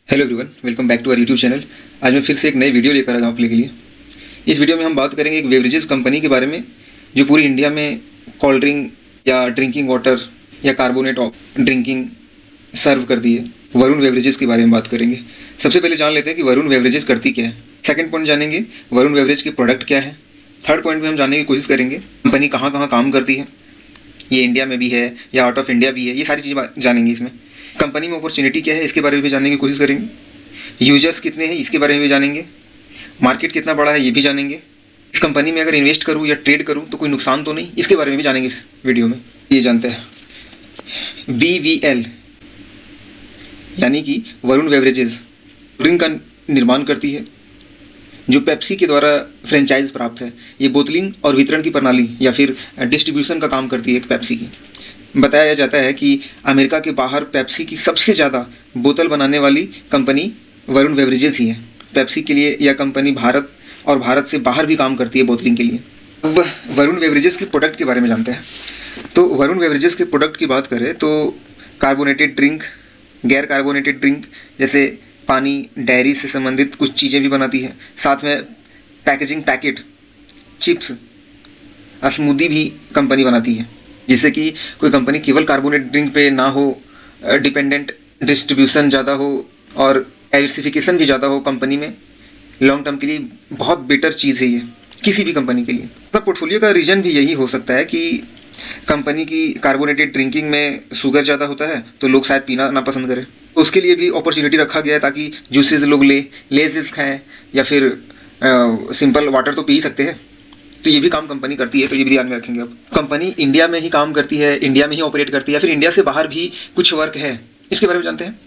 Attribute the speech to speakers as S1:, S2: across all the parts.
S1: Hello everyone, welcome back to our YouTube channel. आज मैं फिर से एक नई वीडियो लेकर आया हूँ आप लोगों के लिए। इस वीडियो में हम बात करेंगे एक बेवरेजेस कंपनी के बारे में जो पूरी इंडिया में कोल्ड ड्रिंक या ड्रिंकिंग वाटर या कार्बोनेट ड्रिंकिंग सर्व करती है। वरुण बेवरेजेस के बारे में बात करेंगे। सबसे पहले जान लेते हैं कि वरुण बेवरेजेस करती क्या है। सेकंड पॉइंट जानेंगे वरुण बेवरेज के प्रोडक्ट क्या है। थर्ड पॉइंट में हम जानने की कोशिश करेंगे कंपनी कहाँ कहाँ काम करती है, ये इंडिया में भी है या आउट ऑफ इंडिया भी है, ये सारी चीज़ें जानेंगे। इसमें कंपनी में अपॉर्चुनिटी क्या है इसके बारे में भी जानने की कोशिश करेंगे। यूजर्स कितने हैं इसके बारे में भी जानेंगे। मार्केट कितना बड़ा है ये भी जानेंगे। इस कंपनी में अगर इन्वेस्ट करूँ या ट्रेड करूँ तो कोई नुकसान तो नहीं, इसके बारे में भी जानेंगे इस वीडियो में। ये जानते हैं BVL यानी कि वरुण बेवरेजेस ड्रिंक का निर्माण करती है जो पेप्सी के द्वारा फ्रेंचाइज प्राप्त है। ये बोतलिंग और वितरण की प्रणाली या फिर डिस्ट्रीब्यूशन का काम करती है एक पेप्सी की। बताया जाता है कि अमेरिका के बाहर पेप्सी की सबसे ज़्यादा बोतल बनाने वाली कंपनी वरुण बेवरेजेस ही है। पेप्सी के लिए यह कंपनी भारत और भारत से बाहर भी काम करती है बोतलिंग के लिए। अब वरुण बेवरेजेस के प्रोडक्ट के बारे में जानते हैं। तो वरुण बेवरेजेस के प्रोडक्ट की बात करें तो कार्बोनेटेड ड्रिंक, गैर कार्बोनेटेड ड्रिंक जैसे पानी, डेयरी से संबंधित कुछ चीज़ें भी बनाती है। साथ में पैकेजिंग, पैकेट, चिप्स, स्मूदी भी कंपनी बनाती है। जिससे कि कोई कंपनी केवल कार्बोनेट ड्रिंक पे ना हो, डिपेंडेंट, डिस्ट्रीब्यूशन ज़्यादा हो और डाइवर्सिफिकेशन भी ज़्यादा हो कंपनी में। लॉन्ग टर्म के लिए बहुत बेटर चीज़ है ये किसी भी कंपनी के लिए। तो पोर्टफोलियो का रीज़न भी यही हो सकता है कि कंपनी की कार्बोनेटेड ड्रिंकिंग में शुगर ज़्यादा होता है तो लोग शायद पीना ना पसंद करें। तो उसके लिए भी अपॉर्चुनिटी रखा गया है ताकि जूसेस लोग लेजेस खाएँ या फिर सिंपल वाटर तो पी ही सकते हैं। तो ये भी काम कंपनी करती है, तो ये भी ध्यान में रखेंगे। अब कंपनी इंडिया में ही काम करती है, इंडिया में ही ऑपरेट करती है, फिर इंडिया से बाहर भी कुछ वर्क है, इसके बारे में जानते हैं।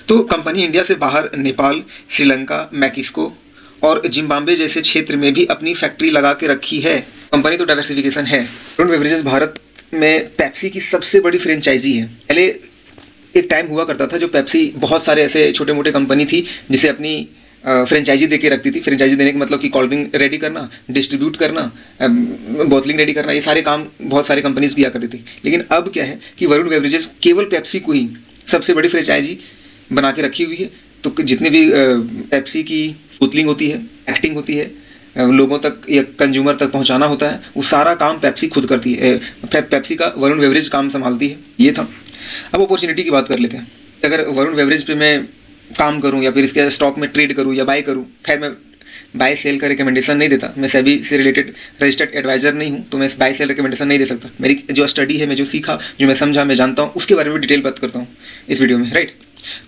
S1: तो कंपनी इंडिया से बाहर नेपाल, श्रीलंका, मैक्सिको और जिम्बाब्वे जैसे क्षेत्र में भी अपनी फैक्ट्री लगा के रखी है। कंपनी तो डाइवर्सिफिकेशन है। वरुण बेवरेजेस भारत में पेप्सी की सबसे बड़ी फ्रेंचाइजी है। पहले एक टाइम हुआ करता था जो पेप्सी बहुत सारे ऐसे छोटे मोटे कंपनी थी जिसे अपनी फ्रेंचाइजी दे के रखती थी। फ्रेंचाइजी देने का मतलब कि कोल्ड ड्रिंक रेडी करना, डिस्ट्रीब्यूट करना, बोतलिंग रेडी करना, ये सारे काम बहुत सारे कंपनीज किया करती थी। लेकिन अब क्या है कि वरुण बेवरेजेस केवल पेप्सी को ही सबसे बड़ी फ्रेंचाइजी बना के रखी हुई है। तो जितने भी पेप्सी की बोतलिंग होती है, एक्टिंग होती है, लोगों तक या कंज्यूमर तक पहुंचाना होता है, वो सारा काम पेप्सी खुद करती है। पेप्सी का वरुण बेवरेज काम संभालती है। ये था। अब अपॉर्चुनिटी की बात कर लेते हैं। अगर वरुण बेवरेज पे मैं काम करूं या फिर इसके स्टॉक में ट्रेड करूं या बाय करूं, खैर मैं बाय सेल का रिकमेंडेशन नहीं देता, मैं सेबी से रिलेटेड रजिस्टर्ड एडवाइजर नहीं हूं, तो मैं बाय सेल रिकमेंडेशन नहीं दे सकता। मेरी जो स्टडी है, मैं जो सीखा, जो मैं समझा, मैं जानता हूं, उसके बारे में डिटेल बात करता हूं इस वीडियो में, राइट।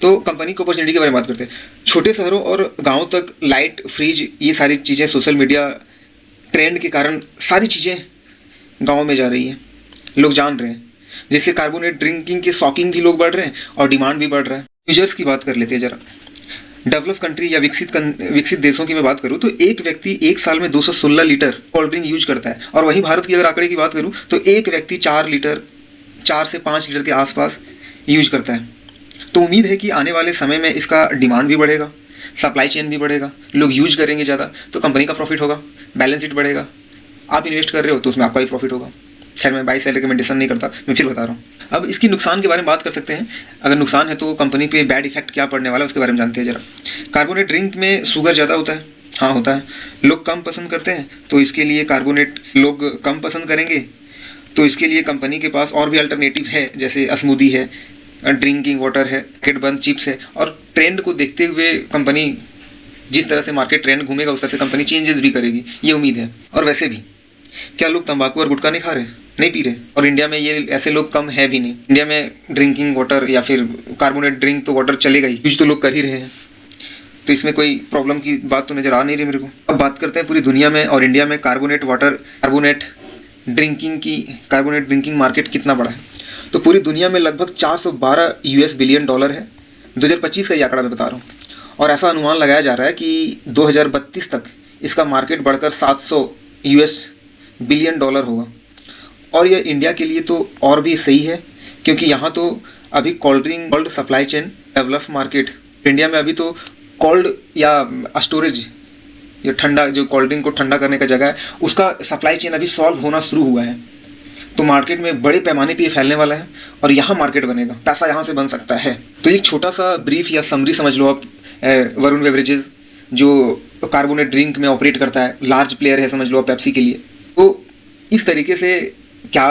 S1: तो कंपनी को अपॉर्चुनिटी के बारे में बात करते हैं। छोटे शहरों और गाँव तक लाइट, फ्रिज, ये सारी चीज़ें सोशल मीडिया ट्रेंड के कारण सारी चीज़ें गाँव में जा रही हैं, लोग जान रहे हैं, जिससे कार्बोनेट ड्रिंकिंग के शौकीन भी लोग बढ़ रहे हैं और डिमांड भी बढ़ रहा है। यूजर्स की बात कर लेते हैं जरा। डेवलप कंट्री या विकसित देशों की मैं बात करूं तो एक व्यक्ति एक साल में 216 लीटर कोल्ड ड्रिंक यूज करता है। और वहीं भारत की अगर आंकड़े की बात करूं तो एक व्यक्ति 4 से 5 लीटर के आसपास यूज करता है। तो उम्मीद है कि आने वाले समय में इसका डिमांड भी बढ़ेगा, सप्लाई चेन भी बढ़ेगा, लोग यूज करेंगे ज़्यादा, तो कंपनी का प्रॉफिट होगा, बैलेंस शीट बढ़ेगा। आप इन्वेस्ट कर रहे हो तो उसमें आपका भी प्रॉफिट होगा। खैर मैं बाय सेल रिकमेंडेशन नहीं करता, मैं फिर बता रहा हूँ। अब इसकी नुकसान के बारे में बात कर सकते हैं। अगर नुकसान है तो कंपनी पे बैड इफेक्ट क्या पड़ने वाला है उसके बारे में जानते हैं जरा। कार्बोनेट ड्रिंक में शुगर ज़्यादा होता है, हाँ होता है। लोग कम पसंद करते हैं तो इसके लिए कार्बोनेट लोग कम पसंद करेंगे, तो इसके लिए कंपनी के पास और भी अल्टरनेटिव है, जैसे स्मूदी है, ड्रिंकिंग वाटर है, पैकेट बंद चिप्स है। और ट्रेंड को देखते हुए कंपनी जिस तरह से मार्केट ट्रेंड घूमेगा उस तरह से कंपनी चेंजेस भी करेगी, ये उम्मीद है। और वैसे भी क्या लोग तंबाकू और गुटखा नहीं खा रहे, नहीं पी रहे, और इंडिया में ये ऐसे लोग कम है भी नहीं। इंडिया में ड्रिंकिंग वाटर या फिर कार्बोनेट ड्रिंक तो वाटर चलेगा ही, यूज तो लोग कर ही रहे हैं, तो इसमें कोई प्रॉब्लम की बात तो नज़र आ नहीं रही मेरे को। अब बात करते हैं पूरी दुनिया में और इंडिया में carbonate water, carbonate drinking market कितना बड़ा है। तो पूरी दुनिया में लगभग 412 US बिलियन डॉलर है। 2025 का ये आंकड़ा मैं बता रहा हूँ। और ऐसा अनुमान लगाया जा रहा है कि 2032 तक इसका मार्केट बढ़कर 700 US बिलियन डॉलर होगा। और यह इंडिया के लिए तो और भी सही है, क्योंकि यहाँ तो अभी cold supply chain develop market, India में अभी तो कोल्ड या स्टोरेज या ठंडा, जो कोल्ड ड्रिंक को ठंडा करने का जगह है, उसका सप्लाई चेन अभी सॉल्व होना शुरू हुआ है। तो मार्केट में बड़े पैमाने पे ये फैलने वाला है और यहाँ मार्केट बनेगा, पैसा यहाँ से बन सकता है। तो एक छोटा सा ब्रीफ या समरी समझ लो आप, वरुण बेवरेजेस जो कार्बोनेट ड्रिंक में ऑपरेट करता है, लार्ज प्लेयर है समझ लो आप पेप्सी के लिए। तो इस तरीके से क्या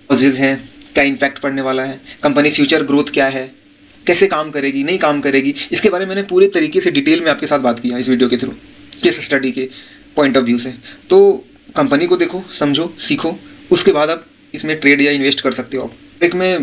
S1: कॉजेज हैं, क्या इम्पैक्ट पड़ने वाला है, कंपनी फ्यूचर ग्रोथ क्या है, कैसे काम करेगी नहीं काम करेगी, इसके बारे में मैंने पूरे तरीके से डिटेल में आपके साथ बात किया इस वीडियो के थ्रू, केस स्टडी के पॉइंट ऑफ व्यू से। तो कंपनी को देखो, समझो, सीखो, उसके बाद आप इसमें ट्रेड या इन्वेस्ट कर सकते हो आप। एक मैं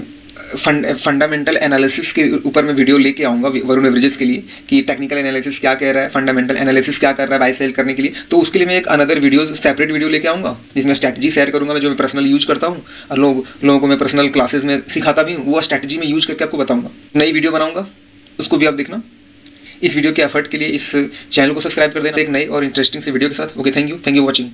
S1: फंडामेंटल एनालिसिस के ऊपर मैं वीडियो लेके आऊँगा वरुण बेवरेजेस के लिए, कि टेक्निकल एनालिसिस क्या कह रहा है, फंडामेंटल एनालिसिस क्या कर रहा है बाय सेल करने के लिए। तो उसके लिए मैं एक अनदर वीडियो, सेपरेट वीडियो लेके आऊँगा जिसमें स्ट्रैटेजी शेयर करूँगा मैं, जो मैं पर्सनल यूज करता हूँ और लोगों को मैं पर्सनल क्लासेस में सिखाता भी हूँ, वो स्ट्रैटेजी में यूज करके आपको बताऊँगा। नई वीडियो बनाऊँगा, उसको भी आप देखना। इस वीडियो के एफर्ट के लिए इस चैनल को सब्सक्राइब कर देना एक नई और इंटरेस्टिंग सी वीडियो के साथ। Okay, thank you watching.